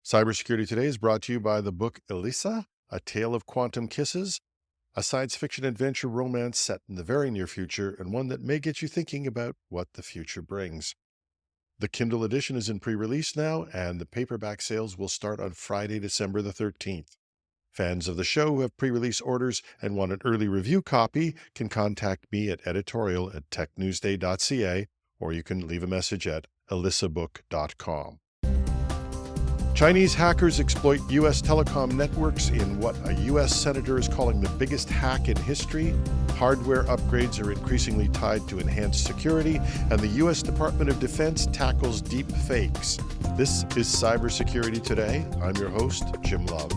Cybersecurity Today is brought to you by the book Elisa, A Tale of Quantum Kisses, a science fiction adventure romance set in the very near future and one that may get you thinking about what the future brings. The Kindle edition is in pre-release now, and the paperback sales will start on Friday, December the 13th. Fans of the show who have pre-release orders and want an early review copy can contact me at editorial@technewsday.ca, or you can leave a message at elisabook.com. Chinese hackers exploit U.S. telecom networks in what a U.S. senator is calling the biggest hack in history. Hardware upgrades are increasingly tied to enhanced security, and the U.S. Department of Defense tackles deepfakes. This is Cybersecurity Today. I'm your host, Jim Love.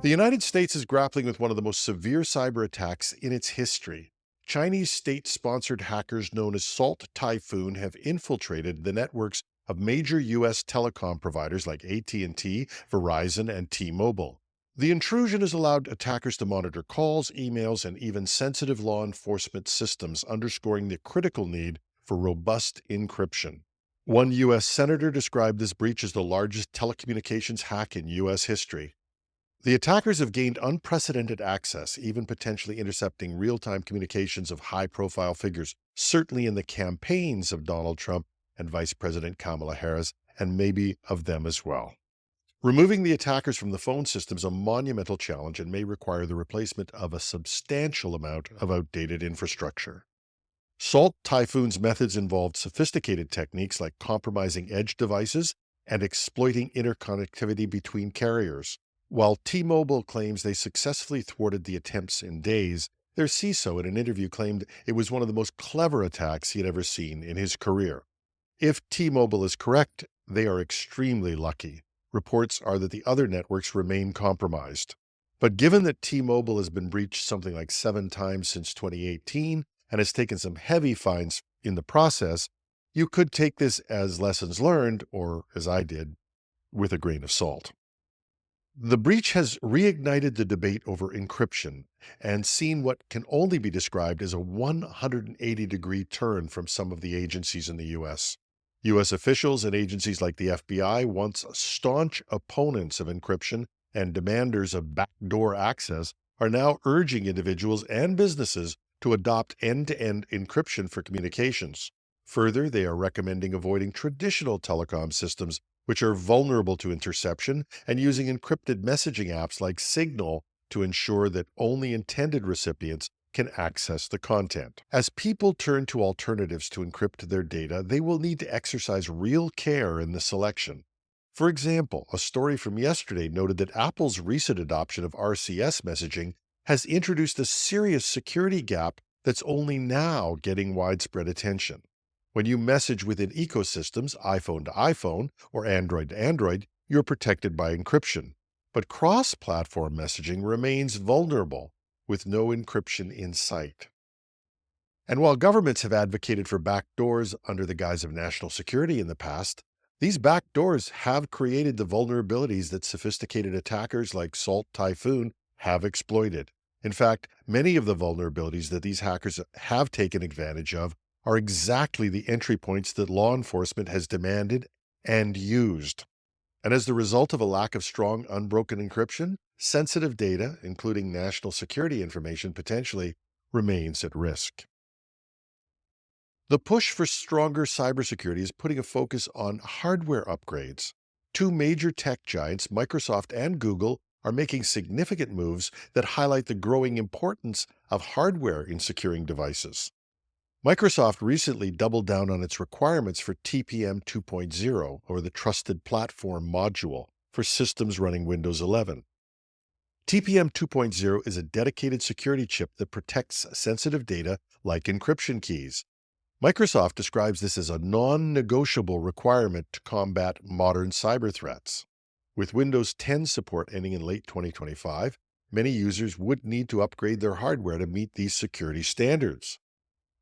The United States is grappling with one of the most severe cyber attacks in its history. Chinese state-sponsored hackers known as Salt Typhoon have infiltrated the networks of major U.S. telecom providers like AT&T, Verizon, and T-Mobile. The intrusion has allowed attackers to monitor calls, emails, and even sensitive law enforcement systems, underscoring the critical need for robust encryption. One U.S. senator described this breach as the largest telecommunications hack in U.S. history. The attackers have gained unprecedented access, even potentially intercepting real-time communications of high-profile figures, certainly in the campaigns of Donald Trump and Vice President Kamala Harris, and maybe of them as well. Removing the attackers from the phone system is a monumental challenge and may require the replacement of a substantial amount of outdated infrastructure. Salt Typhoon's methods involved sophisticated techniques like compromising edge devices and exploiting interconnectivity between carriers. While T-Mobile claims they successfully thwarted the attempts in days, their CISO in an interview claimed it was one of the most clever attacks he had ever seen in his career. If T-Mobile is correct, they are extremely lucky. Reports are that the other networks remain compromised. But given that T-Mobile has been breached something like 7 times since 2018 and has taken some heavy fines in the process, you could take this as lessons learned, or as I did, with a grain of salt. The breach has reignited the debate over encryption and seen what can only be described as a 180-degree turn from some of the agencies in the U.S. U.S. officials and agencies like the FBI, once staunch opponents of encryption and demanders of backdoor access, are now urging individuals and businesses to adopt end-to-end encryption for communications. Further, they are recommending avoiding traditional telecom systems which are vulnerable to interception, and using encrypted messaging apps like Signal to ensure that only intended recipients can access the content. As people turn to alternatives to encrypt their data, they will need to exercise real care in the selection. For example, a story from yesterday noted that Apple's recent adoption of RCS messaging has introduced a serious security gap that's only now getting widespread attention. When you message within ecosystems, iPhone to iPhone or Android to Android, you're protected by encryption. But cross-platform messaging remains vulnerable, with no encryption in sight. And while governments have advocated for backdoors under the guise of national security in the past, these backdoors have created the vulnerabilities that sophisticated attackers like Salt Typhoon have exploited. In fact, many of the vulnerabilities that these hackers have taken advantage of are exactly the entry points that law enforcement has demanded and used. And as the result of a lack of strong, unbroken encryption, sensitive data, including national security information, potentially remains at risk. The push for stronger cybersecurity is putting a focus on hardware upgrades. Two major tech giants, Microsoft and Google, are making significant moves that highlight the growing importance of hardware in securing devices. Microsoft recently doubled down on its requirements for TPM 2.0, or the Trusted Platform Module, for systems running Windows 11. TPM 2.0 is a dedicated security chip that protects sensitive data like encryption keys. Microsoft describes this as a non-negotiable requirement to combat modern cyber threats. With Windows 10 support ending in late 2025, many users would need to upgrade their hardware to meet these security standards.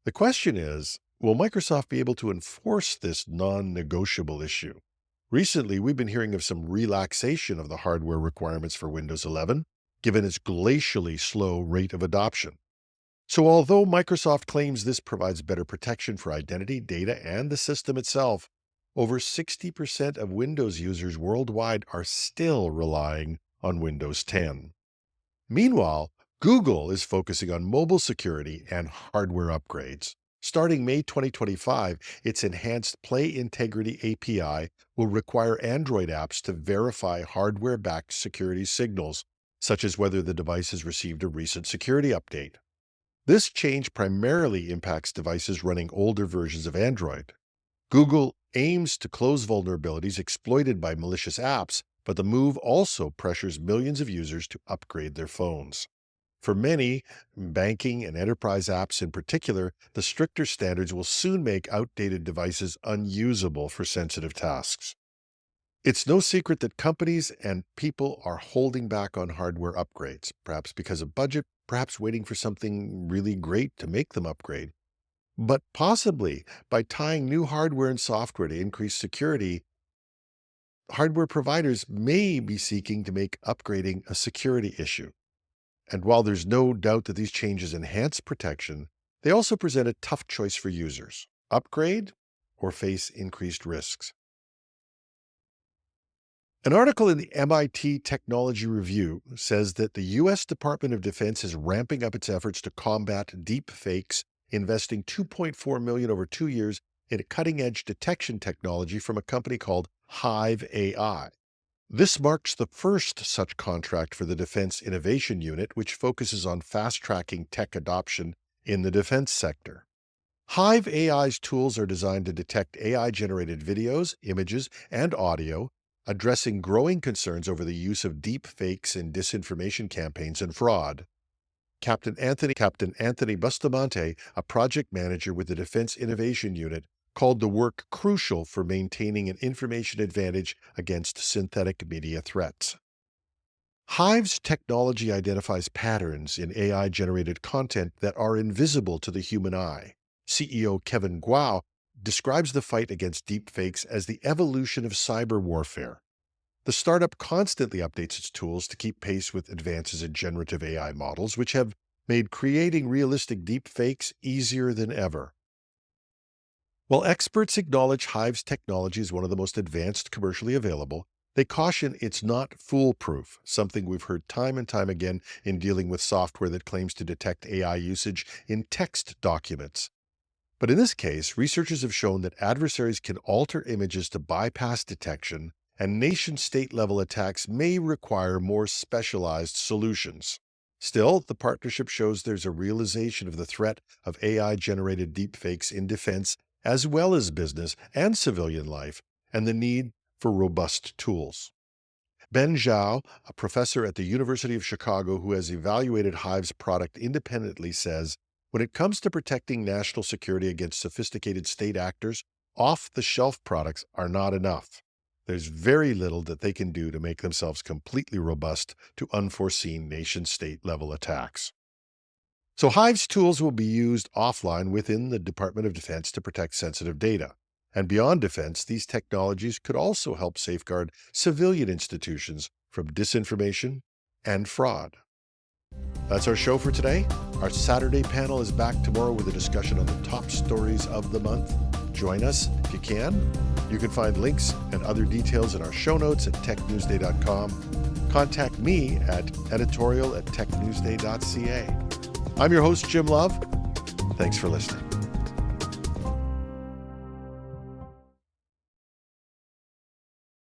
The question is, will Microsoft be able to enforce this non-negotiable issue? Recently, we've been hearing of some relaxation of the hardware requirements for Windows 11, given its glacially slow rate of adoption. So although Microsoft claims this provides better protection for identity, data, and the system itself, over 60% of Windows users worldwide are still relying on Windows 10. Meanwhile, Google is focusing on mobile security and hardware upgrades. Starting May 2025, its enhanced Play Integrity API will require Android apps to verify hardware-backed security signals, such as whether the device has received a recent security update. This change primarily impacts devices running older versions of Android. Google aims to close vulnerabilities exploited by malicious apps, but the move also pressures millions of users to upgrade their phones. For many, banking and enterprise apps in particular, the stricter standards will soon make outdated devices unusable for sensitive tasks. It's no secret that companies and people are holding back on hardware upgrades, perhaps because of budget, perhaps waiting for something really great to make them upgrade. But possibly by tying new hardware and software to increase security, hardware providers may be seeking to make upgrading a security issue. And while there's no doubt that these changes enhance protection, they also present a tough choice for users: upgrade or face increased risks. An article in the MIT Technology Review says that the U.S. Department of Defense is ramping up its efforts to combat deepfakes, investing $2.4 million over 2 years in a cutting-edge detection technology from a company called Hive AI. This marks the first such contract for the Defense Innovation Unit, which focuses on fast-tracking tech adoption in the defense sector. Hive AI's tools are designed to detect AI-generated videos, images, and audio, addressing growing concerns over the use of deep fakes in disinformation campaigns and fraud. Captain Anthony Bustamante, a project manager with the Defense Innovation Unit, called the work crucial for maintaining an information advantage against synthetic media threats. Hive's technology identifies patterns in AI-generated content that are invisible to the human eye. CEO Kevin Guo describes the fight against deepfakes as the evolution of cyber warfare. The startup constantly updates its tools to keep pace with advances in generative AI models, which have made creating realistic deepfakes easier than ever. While experts acknowledge Hive's technology is one of the most advanced commercially available, they caution it's not foolproof, something we've heard time and time again in dealing with software that claims to detect AI usage in text documents. But in this case, researchers have shown that adversaries can alter images to bypass detection, and nation-state level attacks may require more specialized solutions. Still, the partnership shows there's a realization of the threat of AI-generated deepfakes in defense as well as business and civilian life, and the need for robust tools. Ben Zhao, a professor at the University of Chicago who has evaluated Hive's product independently, says, when it comes to protecting national security against sophisticated state actors, off-the-shelf products are not enough. There's very little that they can do to make themselves completely robust to unforeseen nation-state level attacks. So Hive's tools will be used offline within the Department of Defense to protect sensitive data. And beyond defense, these technologies could also help safeguard civilian institutions from disinformation and fraud. That's our show for today. Our Saturday panel is back tomorrow with a discussion on the top stories of the month. Join us if you can. You can find links and other details in our show notes at technewsday.com. Contact me at editorial@technewsday.ca. I'm your host, Jim Love. Thanks for listening.